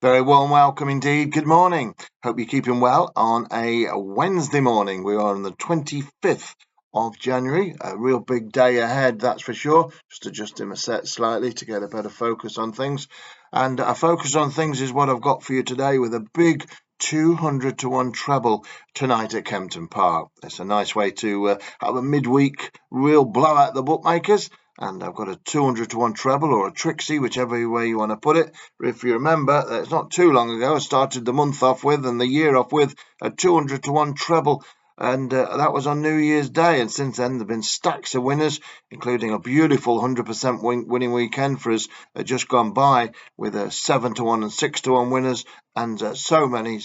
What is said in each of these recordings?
Very warm welcome indeed. Good morning. Hope you're keeping well on a Wednesday morning. We are on the 25th of January. A real big day ahead, that's for sure. Just adjusting my set slightly to get a better focus on things. And a focus on things is what I've got for you today with a big 200 to 1 treble tonight at Kempton Park. It's a nice way to have a midweek real blowout at the bookmakers. And I've got a 200 to 1 treble or a Trixie, whichever way you want to put it. If you remember, it's not too long ago I started the month off with and the year off with a 200 to 1 treble. And that was on New Year's Day. And since then, there have been stacks of winners, including a beautiful 100% winning weekend for us just gone by with a 7 to 1 and 6 to 1 winners. And so many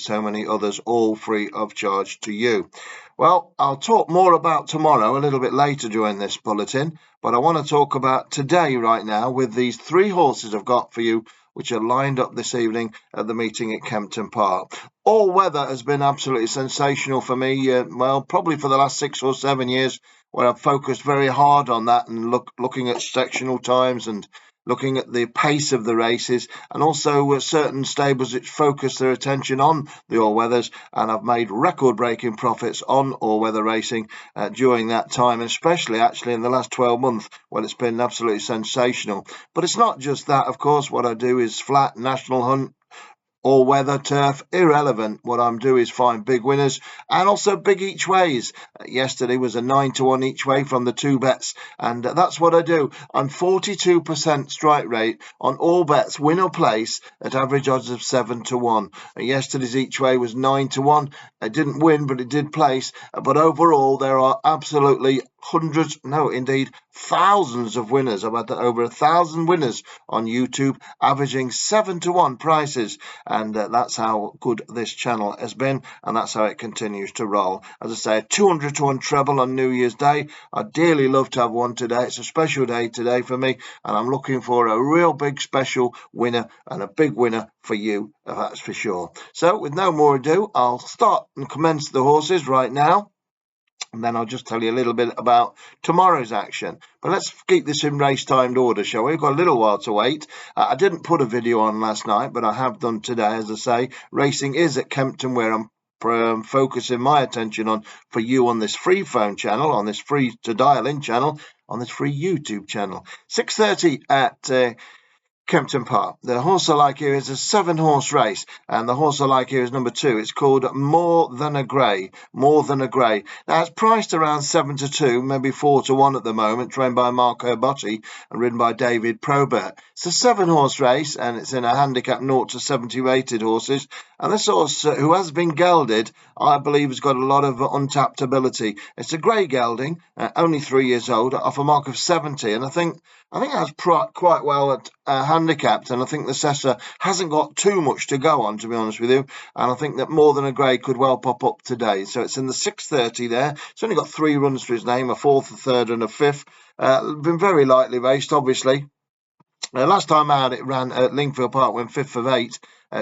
others, all free of charge to you. Well, I'll talk more about tomorrow a little bit later during this bulletin, but I want to talk about today right now with these three horses I've got for you, which are lined up this evening at the meeting at Kempton Park. All weather has been absolutely sensational for me, well, probably for the last 6 or 7 years, where I've focused very hard on that and looking at sectional times and looking at the pace of the races, and also certain stables which focus their attention on the all-weathers, and I've made record-breaking profits on all-weather racing during that time, especially actually in the last 12 months when it's been absolutely sensational. But it's not just that, of course. What I do is flat, national hunt, all-weather, turf, irrelevant. What I'm doing is find big winners and also big each ways. Yesterday was a 9 to 1 each way from the two bets, and that's what I do. I'm 42% strike rate on all bets, win or place, at average odds of 7 to 1. Yesterday's each way was 9 to 1. It didn't win, but it did place. But overall, there are absolutely hundreds, no, indeed, thousands of winners. I've had over 1,000 winners on YouTube, averaging 7 to 1 prices. And that's how good this channel has been, and that's how it continues to roll. As I say, a 200 to 1 treble on New Year's Day. I'd dearly love to have one today. It's a special day today for me, and I'm looking for a real big special winner and a big winner for you, that's for sure. So with no more ado, I'll start and commence the horses right now. And then I'll just tell you a little bit about tomorrow's action. But let's keep this in race-timed order, shall we? We've got a little while to wait. I didn't put a video on last night, but I have done today, as I say. Racing is at Kempton, where I'm focusing my attention on for you on this free phone channel, on this free to dial in channel, on this free YouTube channel. 6:30 at Kempton Park. The horse I like here is a 7-horse race, and the horse I like here is number 2. It's called More Than a Grey. More Than a Grey. Now, it's priced around 7 to 2, maybe 4 to 1 at the moment, trained by Marco Botti and ridden by David Probert. It's a 7-horse race, and it's in a handicap 0 to 70 rated horses. And this horse, who has been gelded, I believe has got a lot of untapped ability. It's a grey gelding, only 3 years old, off a mark of 70, and I think that's quite well at handicapped, and I think the Sessa hasn't got too much to go on, to be honest with you, and I think that More Than a Grey could well pop up today. So it's in the 6:30 there. It's only got 3 runs to his name, a 4th, a 3rd and a 5th. Been very lightly raced, obviously. Last time out, it ran at Lingfield Park, went 5th of 8.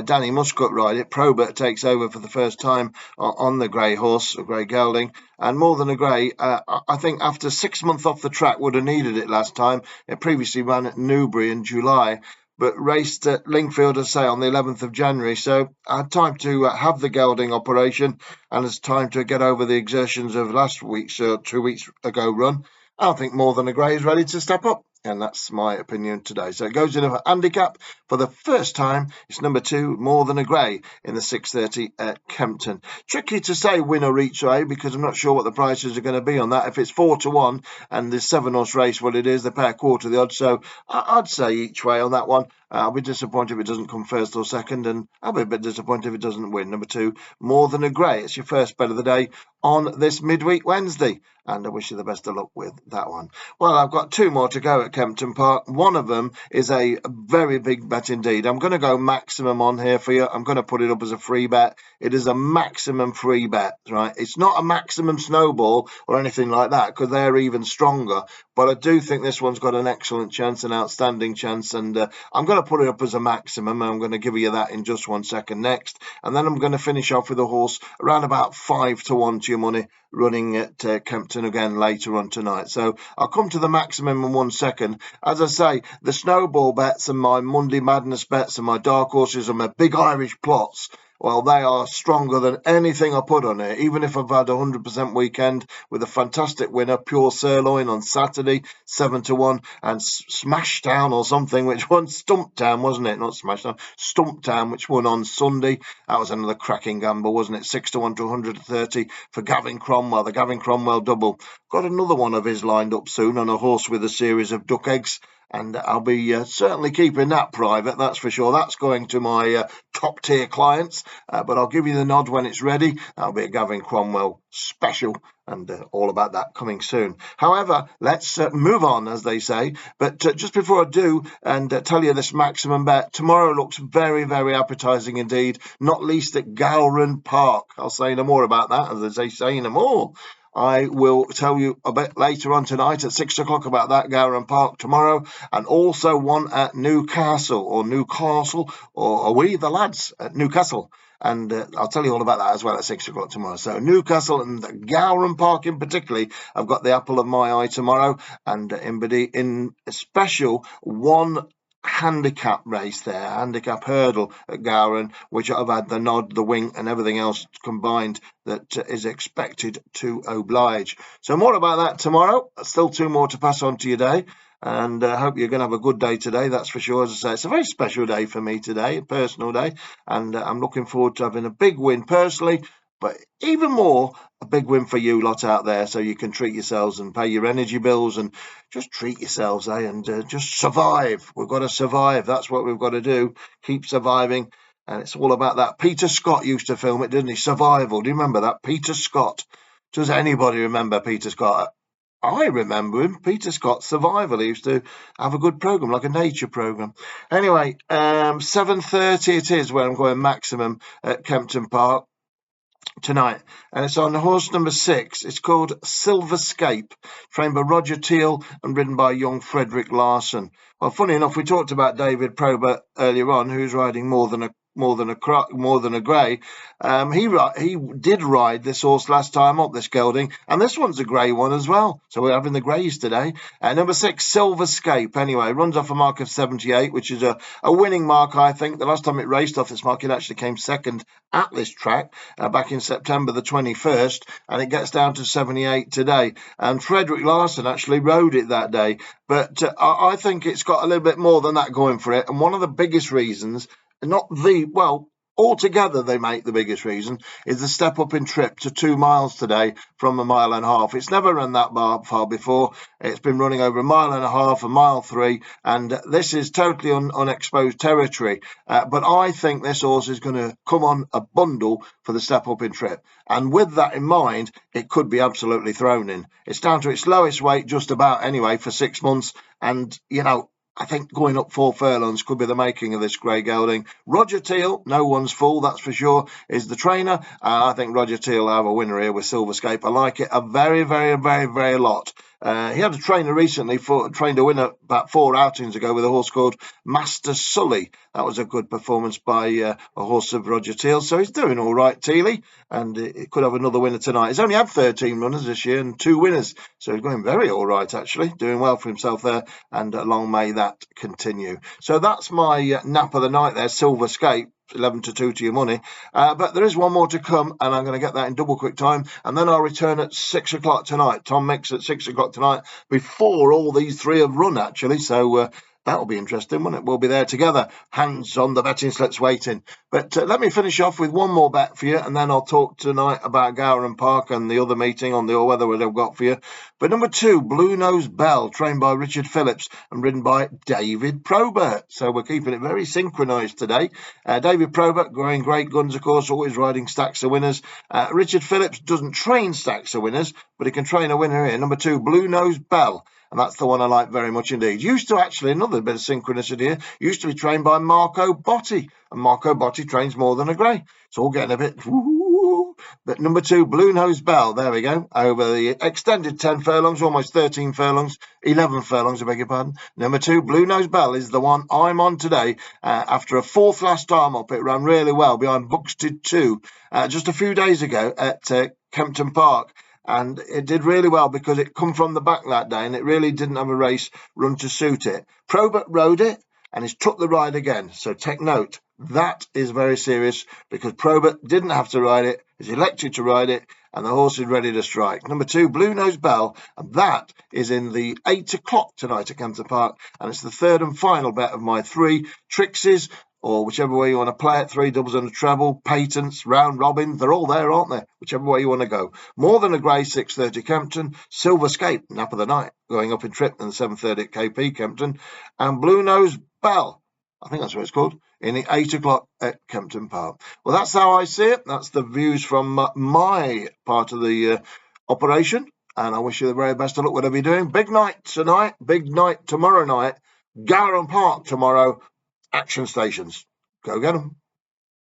Danny Muscut ride it. Probert takes over for the first time on the grey horse, a grey gelding. And More Than a Grey, I think after 6 months off the track, would have needed it last time. It previously ran at Newbury in July, but raced at Lingfield, as I say, on the 11th of January. So I had time to have the gelding operation, and it's time to get over the exertions of last week's 2 weeks ago run. I think More Than a Grey is ready to step up. And that's my opinion today. So it goes in a handicap for the first time. It's number 2, More Than a Grey, in the 6:30 at Kempton. Tricky to say winner each way, because I'm not sure what the prices are going to be on that. If it's 4 to 1 and the 7-horse race, what it is, they pay a quarter of the odds. So I'd say each way on that one. I'll be disappointed if it doesn't come first or second, and I'll be a bit disappointed if it doesn't win. Number 2, More Than a Grey. It's your first bet of the day on this midweek Wednesday, and I wish you the best of luck with that one. Well, I've got 2 more to go at Kempton Park. One of them is a very big bet indeed. I'm going to go maximum on here for you. I'm going to put it up as a free bet. It is a maximum free bet, right? It's not a maximum snowball or anything like that, because they're even stronger. but I do think this one's got an excellent chance, an outstanding chance, and I'm going to put it up as a maximum, and I'm going to give you that in just 1 second next, and then I'm going to finish off with a horse around about 5 to 1 to your money, running at Kempton again later on tonight. So I'll come to the maximum in 1 second. As I say, the snowball bets and my Monday Madness bets and my dark horses and my big Irish plots, well, they are stronger than anything I put on it, even if I've had a 100% weekend with a fantastic winner, Pure Sirloin on Saturday, 7 to 1, and Smashdown or something, which won Stumptown, wasn't it? Not Smashdown, Stumptown, which won on Sunday. That was another cracking gamble, wasn't it? 6 to 1 to 130 for Gavin Cromwell, the Gavin Cromwell double. Got another one of his lined up soon on a horse with a series of duck eggs. And I'll be certainly keeping that private, that's for sure. That's going to my top tier clients, but I'll give you the nod when it's ready. That'll be a Gavin Cromwell special, and all about that coming soon. However, let's move on, as they say. But just before I do, and tell you this maximum bet, tomorrow looks very, very appetising indeed, not least at Gowran Park. I'll say no more about that, as they say no more. I will tell you a bit later on tonight at 6 o'clock about that Gowran Park tomorrow, and also one at Newcastle, or we the lads at Newcastle. And I'll tell you all about that as well at 6 o'clock tomorrow. So Newcastle and Gowran Park in particular, I've got the apple of my eye tomorrow, and in a special one handicap race there, handicap hurdle at Gowran, which I've had the nod, the wing and everything else combined that is expected to oblige. So more about that tomorrow. Still 2 more to pass on to you today, and I hope you're going to have a good day today, that's for sure. As I say, it's a very special day for me today, a personal day, and I'm looking forward to having a big win personally, but even more a big win for you lot out there, so you can treat yourselves and pay your energy bills and just treat yourselves, and just survive. We've got to survive. That's what we've got to do. Keep surviving. And it's all about that. Peter Scott used to film it, didn't he? Survival. Do you remember that? Peter Scott. Does anybody remember Peter Scott? I remember him. Peter Scott, Survival. He used to have a good program, like a nature program. Anyway, 7:30 it is where I'm going maximum at Kempton Park tonight, and it's on horse number 6. It's called Silverscape, trained by Roger Teal and ridden by young Frederick Larson. Well, funny enough, we talked about David Probert earlier on, who's riding more than a grey. He did ride this horse last time up, this gelding, and this one's a grey one as well. So we're having the greys today. Number 6, Silverscape. Anyway, runs off a mark of 78, which is a winning mark, I think. The last time it raced off this mark, it actually came second at this track back in September the 21st, and it gets down to 78 today. And Frederick Larson actually rode it that day, but I think it's got a little bit more than that going for it. And one of the biggest reasons, altogether they make the biggest reason, is the step up in trip to 2 miles today from 1.5 miles. It's never run that far before. It's been running over 1.5 miles, 1.3 miles, and this is totally unexposed territory. But I think this horse is going to come on a bundle for the step up in trip. And with that in mind, it could be absolutely thrown in. It's down to its lowest weight just about anyway for 6 months. And, I think going up 4 furlongs could be the making of this grey gelding. Roger Teal, no one's fool, that's for sure, is the trainer. I think Roger Teal will have a winner here with Silverscape. I like it a very, very, very, very lot. He had a trainer recently, trained a winner about 4 outings ago with a horse called Master Sully. That was a good performance by a horse of Roger Teal. So he's doing all right, Tealy, and he could have another winner tonight. He's only had 13 runners this year and 2 winners. So he's going very all right, actually, doing well for himself there, and long may that continue. So that's my nap of the night there, Silverscape. 11 to 2 to your money, but there is one more to come, and I'm going to get that in double quick time, and then I'll return at 6 o'clock tonight. Tom Mix at 6 o'clock tonight, before all these 3 have run, actually, so that'll be interesting, won't it? We'll be there together, hands on the betting slips waiting. But let me finish off with one more bet for you, and then I'll talk tonight about Gowran Park and the other meeting on the all-weather that I've got for you. But number 2, Blue Nose Belle, trained by Richard Phillips and ridden by David Probert. So we're keeping it very synchronised today. David Probert, going great guns, of course, always riding stacks of winners. Richard Phillips doesn't train stacks of winners, but he can train a winner here. Number 2, Blue Nose Belle. And that's the one I like very much indeed. Used to actually, another bit of synchronicity here, used to be trained by Marco Botti. And Marco Botti trains more than a grey. It's all getting a bit, But number 2, Blue Nose Belle. There we go. Over the extended 10 furlongs, almost 13 furlongs, 11 furlongs, I beg your pardon. Number 2, Blue Nose Belle is the one I'm on today. After a 4th last time up, it ran really well behind Buxted 2 just a few days ago at Kempton Park. And it did really well because it come from the back that day and it really didn't have a race run to suit it. Probert rode it and he's took the ride again. So take note. That is very serious because Probert didn't have to ride it. He's elected to ride it and the horse is ready to strike. Number 2, Blue Nose Belle, and that is in the 8 o'clock tonight at Kempton Park. And it's the 3rd and final bet of my 3 Trixes, or whichever way you want to play it, 3 doubles and a treble, patents, round robin, they're all there, aren't they? Whichever way you want to go. More Than a Grey, 6:30 Kempton, Silverscape, nap of the night, going up in trip, and 7:30 at KP Kempton, and Blue Nose Belle, I think that's what it's called, in the 8 o'clock at Kempton Park. Well, that's how I see it. That's the views from my part of the operation, and I wish you the very best of luck, whatever you're doing. Big night tonight, big night tomorrow night, GOWRAN Park tomorrow. Action stations. Go get them.